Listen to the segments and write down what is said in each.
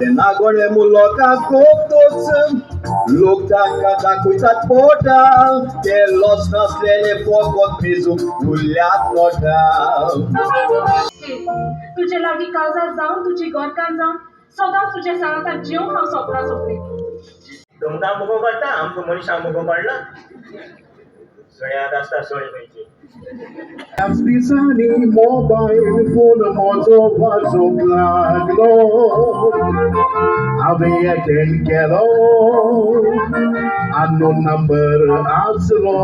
नागोडे मुलोकांक खूब तोच लोक तांकां दाखयतात पोटा ते लॉस नासलेले फकत भिजूंक उरल्यात नोटा तुझे लागीं काळजात जावन तुजी गोरकां जावन सदांच तुजे सांगाताक जेवंक हांव सपना सोंपलें तुमकां मुगो कळटा आमकां मनशांक मुगो कळना सड्यात आसता सडी खंयची दिसांनी मोबायल फोन म्हजो वाजोंक लागलो हांवें अटेंड केलो अननोन नंबर आसलो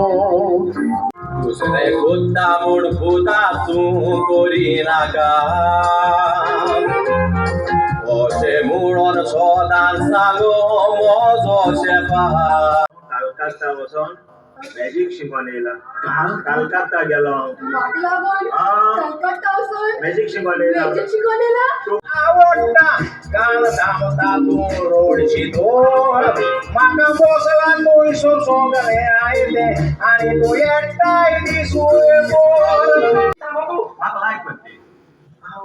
दुसरे कोत्ता म्हूण भुता तूं करिनाका अशें म्हणून सोदां सांगो म्हजो शेफा कलकत्ता वचोन मॅजीक शिकोवन येयला कलकत्ता गेलो मॅजीक शिकोवन येयला आवडटा काल धांवता तूं रोडची दोर म्हाका बोसलान पयसो सोगले आयले आनी तूं एकटाय दिसूय बोर म्हाका लायक करते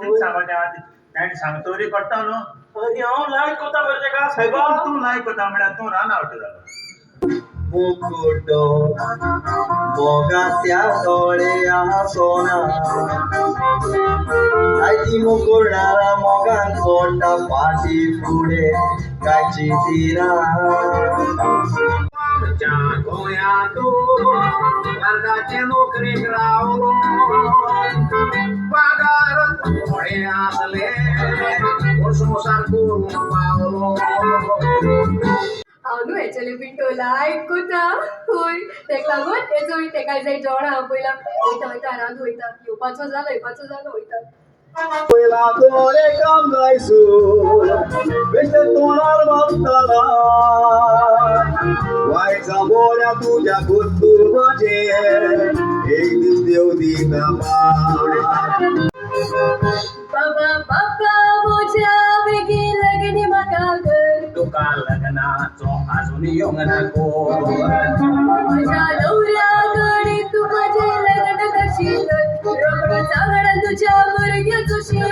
तेच सांगता ताणें सांगतोरी करता न्हू आनी हांव लायक कोता बरें तेका सगळो तूं लायक कोता म्हळ्यार तूं रान आवट जालो मुकुटो मोगात्या दोळ्या सोना आयची मुकुटारा मोगान कोटा फाटी फुडे काची तिरा आमच्या गोंयांतून वर्गाचे नोकरीक रावलो पगार थोडे आसले पूण संवसार करूंक पावलो हांव न्हू एक्चुअली पिंटो लायक कोता हय तेका लागून तेजो तेका जाय जेवणां पयला वयता वयता रांद वयता येवपाचो जालो वयता पयला दोळे काम जायसो बेश्टे तोंडार मारताना वायचा बोऱ्या तुज्या कुत्तूर माझे एक दीस देव दिता बाबा बाबा म्हज्या बेगीन लग्न म्हाका कर तुका लग्नाचो आजून येवंक नाको म्हज्या नवऱ्या कडेन तूं म्हजें लग्न करशील रोखडो सांगणा तुज्या भुरग्याचो शीर